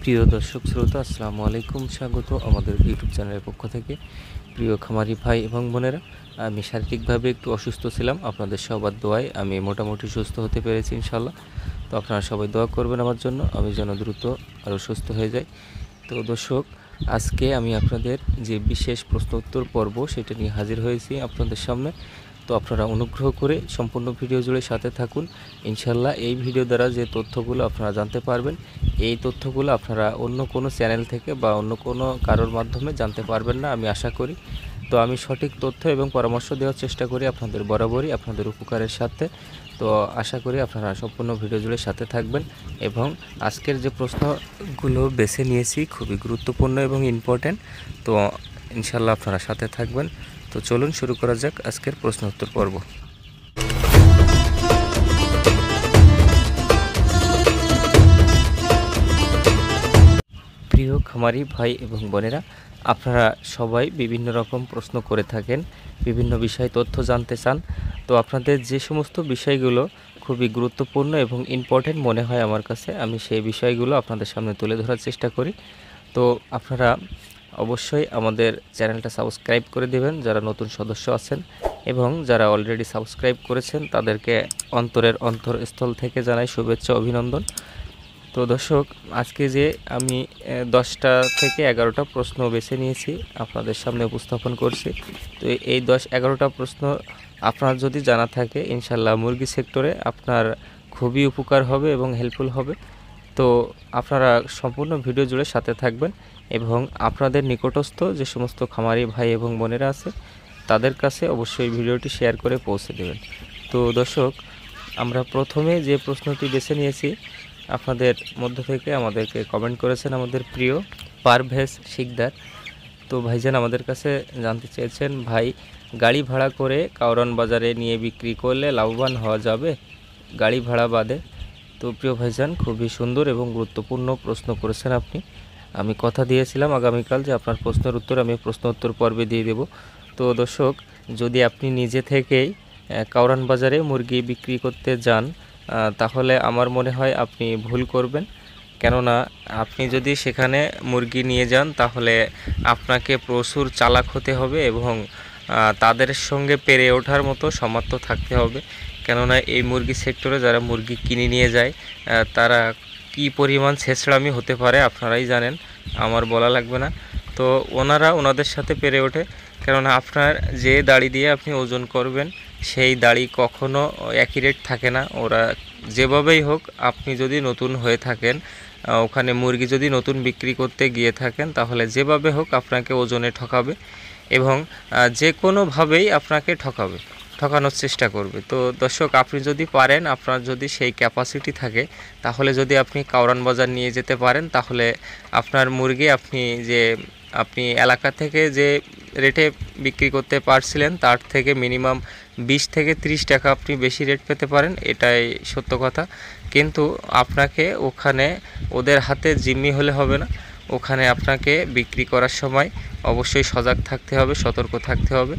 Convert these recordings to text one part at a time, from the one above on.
প্রিয় দর্শক শ্রোতা, আসসালামু আলাইকুম। স্বাগত আমাদের ইউটিউব চ্যানেলের পক্ষ থেকে। প্রিয় খামারি ভাই এবং বোনেরা, আমি শারীরিকভাবে একটু অসুস্থ ছিলাম। আপনাদের সবার দোয়ায় আমি মোটামুটি সুস্থ হতে পেরেছি ইনশাল্লাহ। তো আপনারা সবাই দোয়া করবেন আমার জন্য, আমি যেন দ্রুত আরও সুস্থ হয়ে যাই। তো দর্শক, আজকে আমি আপনাদের যে বিশেষ প্রশ্ন উত্তর পর্ব সেটা নিয়ে হাজির হয়েছি আপনাদের সামনে। তো আপনারা অনুগ্রহ করে সম্পূর্ণ ভিডিও জুড়ে সাথে থাকুন। ইনশাল্লাহ এই ভিডিও দ্বারা যে তথ্যগুলো আপনারা জানতে পারবেন, এই তথ্যগুলো আপনারা অন্য কোনো চ্যানেল থেকে বা অন্য কোনো কারোর মাধ্যমে জানতে পারবেন না, আমি আশা করি। তো আমি সঠিক তথ্য এবং পরামর্শ দেওয়ার চেষ্টা করি আপনাদের বরাবরই, আপনাদের উপকারের সাথে। তো আশা করি আপনারা সম্পূর্ণ ভিডিও জুড়ে সাথে থাকবেন। এবং আজকের যে প্রশ্নগুলো বেছে নিয়েছি খুবই গুরুত্বপূর্ণ এবং ইম্পর্ট্যান্ট। তো ইনশাল্লাহ আপনারা সাথে থাকবেন। তো চলুন শুরু করা যাক আজকের প্রশ্ন উত্তর পর্ব। প্রিয় খামারি ভাই এবং বোনেরা, আপনারা সবাই বিভিন্ন রকম প্রশ্ন করে থাকেন, বিভিন্ন বিষয় তথ্য জানতে চান। তো আপনাদের যে সমস্ত বিষয়গুলো খুবই গুরুত্বপূর্ণ এবং ইম্পর্ট্যান্ট মনে হয় আমার কাছে, আমি সেই বিষয়গুলো আপনাদের সামনে তুলে ধরার চেষ্টা করি। তো আপনারা অবশ্যই আমাদের চ্যানেলটা সাবস্ক্রাইব করে দেবেন যারা নতুন সদস্য আছেন, এবং যারা অলরেডি সাবস্ক্রাইব করেছেন তাদেরকে অন্তরের অন্তরস্থল থেকে জানাই শুভেচ্ছা, অভিনন্দন। তো দর্শক, আজকে যে আমি 10টা থেকে 11টা প্রশ্ন বেছে নিয়েছি আপনাদের সামনে উপস্থাপন করছি। তো এই 10-11টা প্রশ্ন আপনার যদি জানা থাকে, ইনশাল্লাহ মুরগি সেক্টরে আপনার খুবই উপকার হবে এবং হেল্পফুল হবে। তো আপনারা সম্পূর্ণ ভিডিও জুড়ে সাথে থাকবেন এবং আপনাদের নিকটস্থ যে সমস্ত খামারি ভাই এবং বোনেরা আছে তাদের কাছে অবশ্যই ভিডিওটি শেয়ার করে পৌঁছে দেবেন। তো দর্শক, আমরা প্রথমে যে প্রশ্নটি বেছে নিয়েছি, আপনাদের মধ্য থেকে আমাদেরকে কমেন্ট করেছেন আমাদের প্রিয় পারভেজ শিকদার। তো ভাইজান আমাদের কাছে জানতে চেয়েছেন, ভাই গাড়ি ভাড়া করে কাউরান বাজারে নিয়ে বিক্রি করলে লাভবান হওয়া যাবে গাড়ি ভাড়া বাদে? তো প্রিয় ভাইজান, খুবই সুন্দর এবং গুরুত্বপূর্ণ প্রশ্ন করেছেন আপনি। আমি কথা দিয়েছিলাম আগামীকাল যে আপনার প্রশ্নের উত্তর আমি প্রশ্ন উত্তর পর্বে দিয়ে দেব। তো দর্শক, যদি আপনি নিজে থেকেই কাউরান বাজারে মুরগি বিক্রি করতে যান, তাহলে আমার মনে হয় আপনি ভুল করবেন। কেননা আপনি যদি সেখানে মুরগি নিয়ে যান তাহলে আপনাকে প্রচুর চালাক হতে হবে এবং তাদের সঙ্গে পেরে ওঠার মতো সামর্থ্য থাকতে হবে। কেননা এই মুরগি সেক্টরে যারা মুরগি কিনে নিয়ে যায় তারা কি পরিমাণ ছেঁচড়ামি হতে পারে আপনারাই জানেন, আমার বলা লাগবে না। তো ওনাদের সাথে পেরে ওঠে, কেননা আপনার যে দাড়ি দিয়ে আপনি ওজন করবেন সেই দাড়ি কখনো অ্যাকিউরেট থাকে না। ওরা যেভাবেই হোক, আপনি যদি নতুন হয়ে থাকেন, ওখানে মুরগি যদি নতুন বিক্রি করতে গিয়ে থাকেন, তাহলে যেভাবে হোক আপনাকে ওজনে ঠকাবে এবং যে কোনোভাবেই আপনাকে ঠকানোর চেষ্টা করবে। তো দর্শক, আপনি যদি পারেন, আপনার যদি সেই ক্যাপাসিটি থাকে, তাহলে যদি আপনি কাউরান বাজার নিয়ে যেতে পারেন, তাহলে আপনার মুরগি আপনি এলাকা থেকে যে রেটে বিক্রি করতে পারছিলেন তার থেকে মিনিমাম 20 থেকে 30 টাকা আপনি বেশি রেট পেতে পারেন, এটাই সত্য কথা। কিন্তু আপনাকে ওখানে ওদের হাতে জিম্মি হলে হবে না। ওখানে আপনাকে বিক্রি করার সময় অবশ্যই সজাগ থাকতে হবে, সতর্ক থাকতে হবে।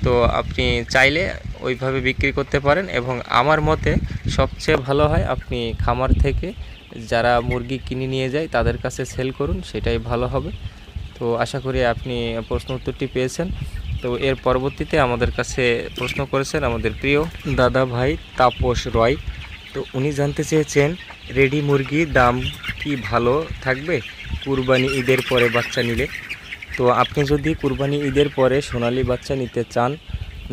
তো আপনি চাইলে ওইভাবে বিক্রি করতে পারেন, এবং আমার মতে সবচেয়ে ভালো হয় আপনি খামার থেকে যারা মুরগি কিনে নিয়ে যায় তাদের কাছে সেল করুন, সেটাই ভালো হবে। তো আশা করি আপনি প্রশ্ন উত্তরটি পেয়েছেন। তো এর পরবর্তীতে আমাদের কাছে প্রশ্ন করেছেন আমাদের প্রিয় দাদা ভাই তাপস রয়। তো উনি জানতে চেয়েছেন, রেডি মুরগির দাম কি ভালো থাকবে কুরবানি ঈদের পরে বাচ্চা নিলে? তো আপনি যদি কুরবানি ঈদের পরে সোনালী বাচ্চা নিতে চান,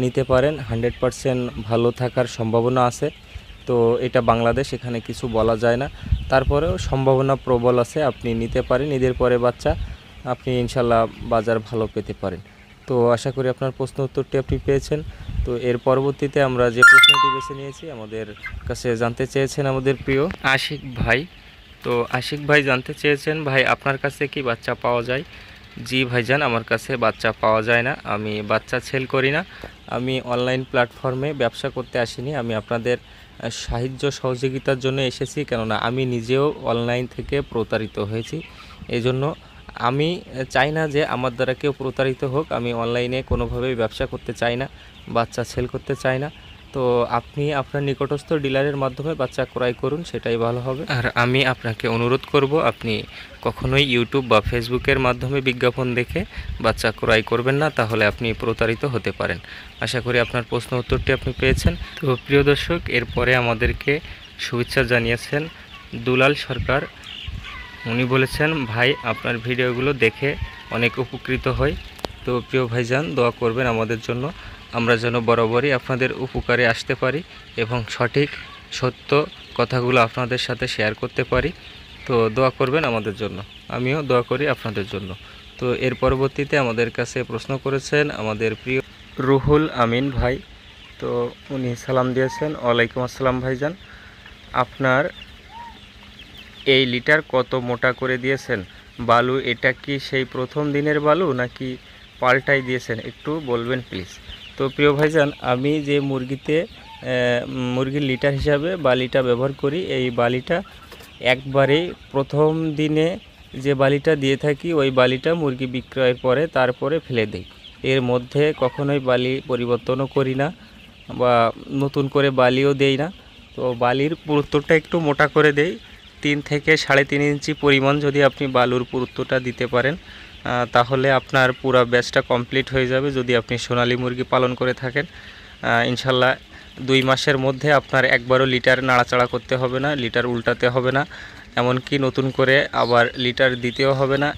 নিতে পারেন। 100% ভালো থাকার সম্ভাবনা আছে। তো এটা বাংলাদেশ, এখানে কিছু বলা যায় না, তারপরেও সম্ভাবনা প্রবল আছে। আপনি নিতে পারেন ঈদের পরে বাচ্চা, আপনি ইনশাল্লাহ বাজার ভালো পেতে পারেন। তো আশা করি আপনার প্রশ্ন উত্তরটি আপনি পেয়েছেন। তো এর পরবর্তীতে আমরা যে প্রশ্নটি বেছে নিয়েছি, আমাদের কাছে জানতে চেয়েছেন আমাদের প্রিয় আশিক ভাই। তো আশিক ভাই জানতে চেয়েছেন, ভাই আপনার কাছে কি বাচ্চা পাওয়া যায়? জি ভাইজান, আমার কাছে বাচ্চা পাওয়া যায় না, আমি বাচ্চা সেল করি না। আমি অনলাইন প্ল্যাটফর্মে ব্যবসা করতে আসিনি, আমি আপনাদের সাহায্য সহযোগিতার জন্য এসেছি। কেননা আমি নিজেও অনলাইন থেকে প্রতারিত হয়েছি, এই জন্য আমি চাই না যে আমার দ্বারা কেউ প্রতারিত হোক। আমি অনলাইনে কোনোভাবেই ব্যবসা করতে চাই না, বাচ্চা সেল করতে চাই না। তো আপনি আপনার নিকটস্থ ডিলারের মাধ্যমে বাচ্চা ক্রয় করুন, সেটাই ভালো হবে। আর আমি আপনাকে অনুরোধ করব, আপনি কখনোই ইউটিউব বা ফেসবুকের মাধ্যমে বিজ্ঞাপন দেখে বাচ্চা ক্রয় করবেন না, তাহলে আপনি প্রতারিত হতে পারেন। আশা করি আপনার প্রশ্ন উত্তরটি আপনি পেয়েছেন। তো প্রিয় দর্শক, এরপরে আমাদেরকে শুভেচ্ছা জানিয়েছেন দুলাল সরকার। উনি বলেছেন, ভাই আপনার ভিডিওগুলো দেখে অনেক উপকৃত হই। তো প্রিয় ভাইজান, দোয়া করবেন আমাদের জন্য, আমরা যেন বরাবরই আপনাদের উপকারে আসতে পারি এবং সঠিক সত্য কথাগুলো আপনাদের সাথে শেয়ার করতে পারি। তো দোয়া করবেন আমাদের জন্য, আমিও দোয়া করি আপনাদের জন্য। তো এর পরবর্তীতে আমাদের কাছে প্রশ্ন করেছেন আমাদের প্রিয় রুহুল আমিন ভাই। তো উনি সালাম দিয়েছেন, ওয়ালাইকুম আসসালাম ভাইজান, আপনার এই লিটার কত মোটা করে দিয়েছেন বালু? এটা কি সেই প্রথম দিনের বালু নাকি পাল্টাই দিয়েছেন? একটু বলবেন প্লিজ। তো প্রিয় ভাইজান, আমি যে মুরগির লিটার হিসাবে বালিটা ব্যবহার করি, এই বালিটা একবারেই প্রথম দিনে যে বালিটা দিয়ে থাকি, ওই বালিটা মুরগি বিক্রয়ের পরে তারপরে ফেলে দিই। এর মধ্যে কখনোই বালি পরিবর্তনও করি না বা নতুন করে বালিও দেই না। তো বালির পুরুত্বটা একটু মোটা করে দেই, 3 থেকে 3.5 ইঞ্চি পরিমাণ যদি আপনি বালুর পুরুত্বটা দিতে পারেন, তাহলে আপনার পুরো ব্যাচটা কমপ্লিট হয়ে যাবে। যদি আপনি সোনালী মুরগি পালন করে থাকেন, ইনশাল্লাহ 2 মাসের মধ্যে আপনার একবারও লিটার নাড়াচাড়া করতে হবে না, লিটার উল্টাতে হবে না, এমনকি নতুন করে আবার লিটার দিতেও হবে না।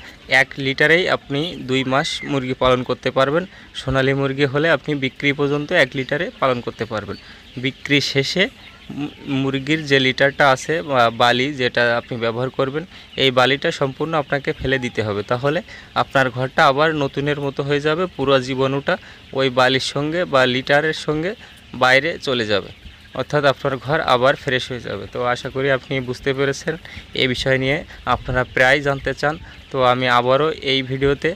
1 লিটারেই আপনি 2 মাস মুরগি পালন করতে পারবেন। সোনালী মুরগি হলে আপনি বিক্রি পর্যন্ত 1 লিটারে পালন করতে পারবেন। বিক্রি শেষে মুরগির যে লিটারটা আছে বা বালি যেটা আপনি ব্যবহার করবেন, এই বালিটা সম্পূর্ণ আপনাকে ফেলে দিতে হবে। তাহলে আপনার ঘরটা আবার নতুনের মতো হয়ে যাবে, পুরো জীবাণুটা ওই বালির সঙ্গে বা লিটারের সঙ্গে বাইরে চলে যাবে, অর্থাৎ আপনার ঘর আবার ফ্রেশ হয়ে যাবে। তো আশা করি আপনি বুঝতে পেরেছেন। এই বিষয় নিয়ে আপনারা প্রায় জানতে চান, তো আমি আবারও এই ভিডিওতে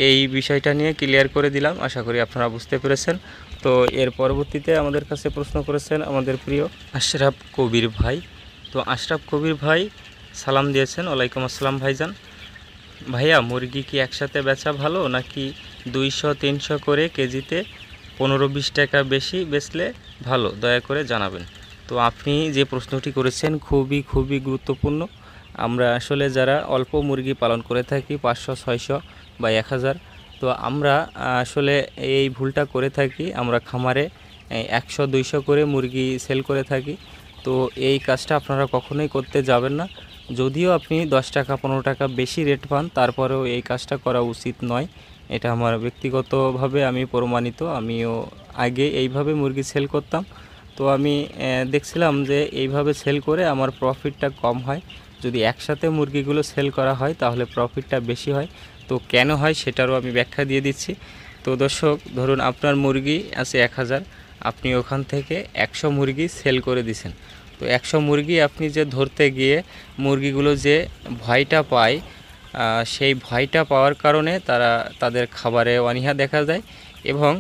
এই বিষয়টা নিয়ে ক্লিয়ার করে দিলাম। আশা করি আপনারা বুঝতে পেরেছেন। তো এর পরবর্তীতে আমাদের কাছে প্রশ্ন করেছেন আমাদের প্রিয় আশরাফ কবির ভাই। তো আশরাফ কবির ভাই সালাম দিয়েছেন, ওয়ালাইকুম আসসালাম ভাইজান। ভাইয়া, মুরগি কি একসাথে বেচা ভালো নাকি 200-300 করে কেজিতে 15-20 টাকা বেশি বেচলে ভালো? দয়া করে জানাবেন। তো আপনি যে প্রশ্নটি করেছেন খুবই গুরুত্বপূর্ণ। আমরা আসলে যারা অল্প মুরগি পালন করে থাকি, 500-600 বা 1000, তো আমরা আসলে এই ভুলটা করে থাকি। আমরা খামারে 100-200 করে মুরগি সেল করে থাকি। তো এই কাজটা আপনারা কখনোই করতে যাবেন না। যদিও আপনি 10 টাকা 15 টাকা বেশি রেট পান, তারপরেও এই কাজটা করা উচিত নয়। এটা আমার ব্যক্তিগতভাবে আমি প্রমাণিত। আমিও আগে এইভাবে মুরগি সেল করতাম। তো আমি দেখছিলাম যে এইভাবে সেল করে আমার প্রফিটটা কম হয়। যদি একসাথে মুরগিগুলো সেল করা হয় তাহলে প্রফিটটা বেশি হয়। তো কেন হয় সেটারও আমি ব্যাখ্যা দিয়ে দিচ্ছি। তো দর্শক, ধরুন আপনার মুরগি আছে 1000, আপনি ওখান থেকে 100 মুরগি সেল করে দিছেন। তো 100 মুরগি আপনি যে ধরতে গিয়ে মুরগিগুলো যে ভয়টা পায়, সেই ভয়টা পাওয়ার কারণে তাদের খাবারে অনীহা দেখা যায় এবং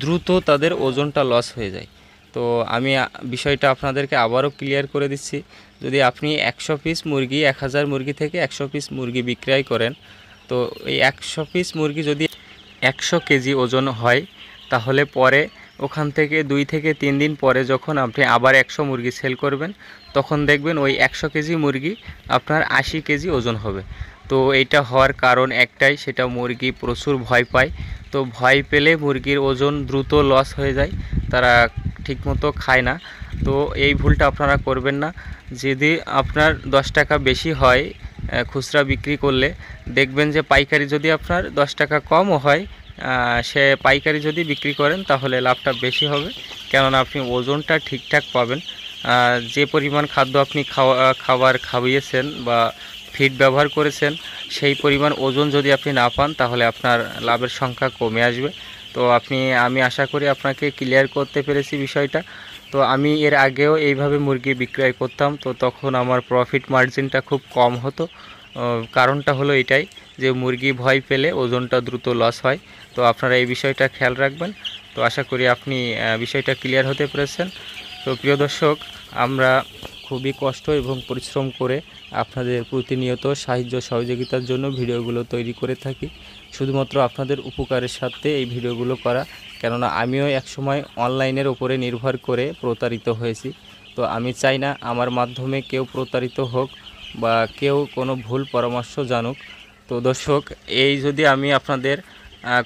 দ্রুত তাদের ওজনটা লস হয়ে যায়। তো আমি বিষয়টা আপনাদেরকে আবারও ক্লিয়ার করে দিচ্ছি। যদি আপনি 100 পিস মুরগি 1000 মুরগি থেকে 100 পিস মুরগি বিক্রয় করেন, তো এই 100 পিস মুরগি যদি 100 কেজি ওজন হয়, তাহলে পরে ওখান থেকে 2 থেকে 3 দিন পরে যখন আপনি আবার 100 মুরগি সেল করবেন, তখন দেখবেন ওই 100 কেজি মুরগি আপনার 80 কেজি ওজন হবে। তো এইটা হওয়ার কারণ একটাই, সেটা মুরগি প্রচুর ভয় পায়। তো ভয় পেলে মুরগির ওজন দ্রুত লস হয়ে যায়, তারা ঠিকমতো খায় না। তো এই ভুলটা আপনারা করবেন না। যদি আপনার 10 টাকা বেশি হয় খুচরা বিক্রি করলে, দেখবেন যে পাইকারি যদি আপনার 10 টাকা কমও হয়, সে পাইকারি যদি বিক্রি করেন তাহলে লাভটা বেশি হবে, কেননা আপনি ওজনটা ঠিকঠাক পাবেন। যে পরিমাণ খাদ্য আপনি খাবার খাওয়িয়েছেন বা ফিড ব্যবহার করেছেন, সেই পরিমাণ ওজন যদি আপনি না পান, তাহলে আপনার লাভের সংখ্যা কমে আসবে। তো আমি আশা করি আপনাকে ক্লিয়ার করতে পেরেছি বিষয়টা। তো আমি এর আগেও এইভাবে মুরগি বিক্রয় করতাম, তো তখন আমার প্রফিট মার্জিনটা খুব কম হতো। কারণটা হলো এটাই যে মুরগি ভয় পেলে ওজনটা দ্রুত লস হয়। তো আপনারা এই বিষয়টা খেয়াল রাখবেন। তো আশা করি আপনি বিষয়টা ক্লিয়ার হতে পেরেছেন। তো প্রিয় দর্শক, আমরা খুবই কষ্ট এবং পরিশ্রম করে আপনাদের প্রতিনিয়ত সাহায্য সহযোগিতার জন্য ভিডিওগুলো তৈরি করে থাকি। শুধুমাত্র আপনাদের উপকারের সাথে এই ভিডিওগুলো করা, কেননা আমিও একসময় অনলাইনের উপরে নির্ভর করে প্রতারিত হয়েছি। তো আমি চাই না আমার মাধ্যমে কেউ প্রতারিত হোক বা কেউ কোনো ভুল পরামর্শ জানুক। তো দর্শক, এই যদি আমি আপনাদের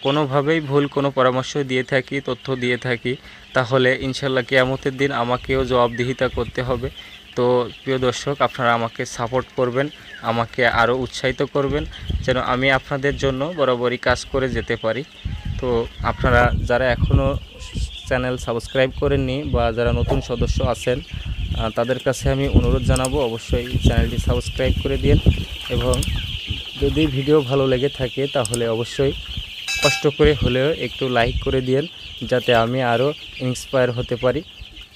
কোনোভাবেই ভুল কোনো পরামর্শ দিয়ে থাকি, তথ্য দিয়ে থাকি, তাহলে ইনশাল্লাহ কিয়ামতের দিন আমাকেও জবাবদিহিতা করতে হবে। তো প্রিয় দর্শক, আপনারা আমাকে সাপোর্ট করবেন, আমাকে আরও উৎসাহিত করবেন যেন আমি আপনাদের জন্য বরাবরই কাজ করে যেতে পারি। তো আপনারা যারা এখনও চ্যানেল সাবস্ক্রাইব করেননি বা যারা নতুন সদস্য আছেন তাদের কাছে আমি অনুরোধ জানাবো, অবশ্যই চ্যানেলটি সাবস্ক্রাইব করে দিন এবং যদি ভিডিও ভালো লেগে থাকে তাহলে অবশ্যই কষ্ট করে হলেও একটু লাইক করে দিন, যাতে আমি আরও ইন্সপায়ার হতে পারি।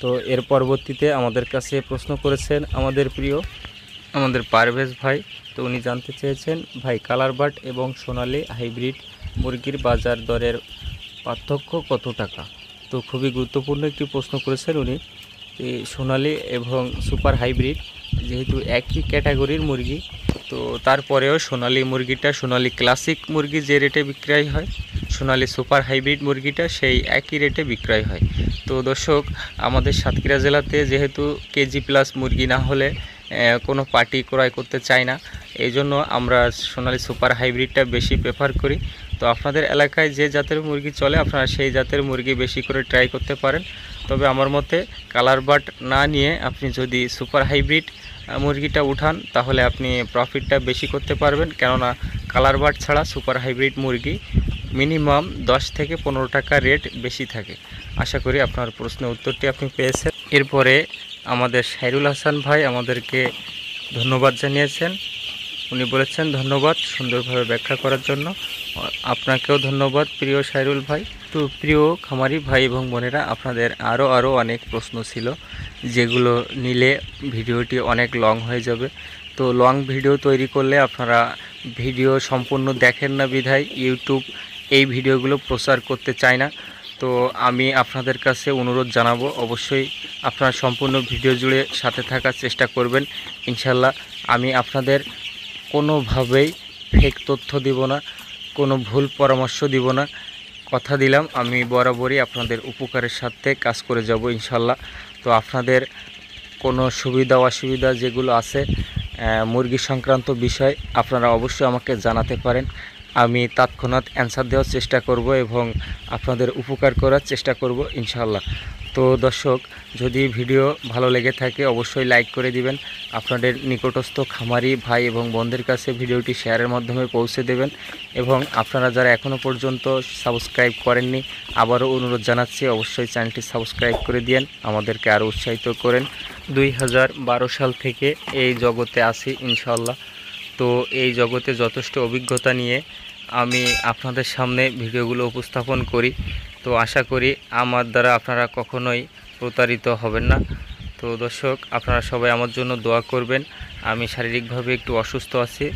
তো এর পরবর্তীতে আমাদের কাছে প্রশ্ন করেছেন আমাদের পারভেজ ভাই। তো উনি জানতে চেয়েছেন, ভাই কালার বাট এবং সোনালী হাইব্রিড মুরগির বাজার দরের পার্থক্য কত টাকা? তো খুবই গুরুত্বপূর্ণ একটি প্রশ্ন করেছেন উনি। সোনালী এবং সুপার হাইব্রিড যেহেতু একই ক্যাটাগরির মুরগি, তো তারপরেও সোনালী মুরগিটা, সোনালী ক্লাসিক মুরগি যে রেটে বিক্রয় হয়, সোনালী সুপার হাইব্রিড মুরগিটা সেই একই রেটে বিক্রয় হয়। তো দর্শক, আমাদের সাতক্ষীরা জেলাতে যেহেতু কেজি প্লাস মুরগি না হলে কোনো পার্টি ক্রয় করতে চায় না, এই জন্য আমরা সোনালী সুপার হাইব্রিডটা বেশি প্রেফার করি। তো আপনাদের এলাকায় যে জাতের মুরগি চলে আপনারা সেই জাতের মুরগি বেশি করে ট্রাই করতে পারেন। তবে আমার মতে কালার বাট না নিয়ে আপনি যদি সুপার হাইব্রিড মুরগিটা উঠান তাহলে আপনি প্রফিটটা বেশি করতে পারবেন, কেননা কালার বাট ছাড়া সুপার হাইব্রিড মুরগি মিনিমাম 10 থেকে 15 টাকা রেট বেশি থাকে। আশা করি আপনার প্রশ্নের উত্তরটি আপনি পেয়েছেন। এরপরে আমাদের সাইরুল হাসান ভাই আমাদেরকে ধন্যবাদ জানিয়েছেন। উনি বলেছেন, ধন্যবাদ সুন্দরভাবে ব্যাখ্যা করার জন্য। আপনাকেও ধন্যবাদ প্রিয় সাইরুল ভাই। তো প্রিয় খামারি ভাই এবং বোনেরা, আপনাদের আরও অনেক প্রশ্ন ছিল যেগুলো নিলে ভিডিওটি অনেক লং হয়ে যাবে। তো লং ভিডিও তৈরি করলে আপনারা ভিডিও সম্পূর্ণ দেখেন না বিধায় ইউটিউব এই ভিডিওগুলো প্রচার করতে চায় না। তো আমি আপনাদের কাছে অনুরোধ জানাবো, অবশ্যই আপনারা সম্পূর্ণ ভিডিও জুড়ে সাথে থাকার চেষ্টা করবেন। ইনশাল্লাহ আমি আপনাদের কোনোভাবেই ফেক তথ্য দিব না, কোনো ভুল পরামর্শ দিব না। কথা দিলাম আমি বরাবরই আপনাদের উপকারের সাথে কাজ করে যাব ইনশাল্লাহ। তো আপনাদের কোনো সুবিধা অসুবিধা যেগুলো আছে মুরগি সংক্রান্ত বিষয় আপনারা অবশ্যই আমাকে জানাতে পারেন। আমি তৎক্ষণাৎ অ্যান্সার দেওয়ার চেষ্টা করব এবং আপনাদের উপকার করার চেষ্টা করব ইনশাল্লাহ। তো দর্শক, যদি ভিডিও ভালো লেগে থাকে অবশ্যই লাইক করে দিবেন, আপনাদের নিকটস্থ খামারি ভাই এবং বোনদের কাছে ভিডিওটি শেয়ারের মাধ্যমে পৌঁছে দেবেন এবং আপনারা যারা এখনও পর্যন্ত সাবস্ক্রাইব করেননি আবারও অনুরোধ জানাচ্ছি, অবশ্যই চ্যানেলটি সাবস্ক্রাইব করে দিন, আমাদেরকে আরও উৎসাহিত করেন। 2012 সাল থেকে এই জগতে আছি ইনশাল্লাহ। তো এই জগতে যথেষ্ট অভিজ্ঞতা নিয়ে আমি আপনাদের সামনে ভিডিওগুলো উপস্থাপন করি। তো আশা করি আমার দ্বারা আপনারা কখনোই প্রতারিত হবেন না। তো দর্শক, আপনারা সবাই আমার জন্য দোয়া করবেন। আমি শারীরিকভাবে একটু অসুস্থ আছি,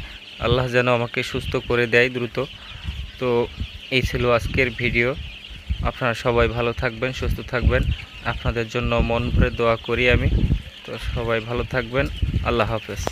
আল্লাহ যেন আমাকে সুস্থ করে দেয় দ্রুত। তো এই ছিল আজকের ভিডিও। আপনারা সবাই ভালো থাকবেন, সুস্থ থাকবেন, আপনাদের জন্য মন ভরে দোয়া করি আমি। তো সবাই ভালো থাকবেন, আল্লাহ হাফেজ।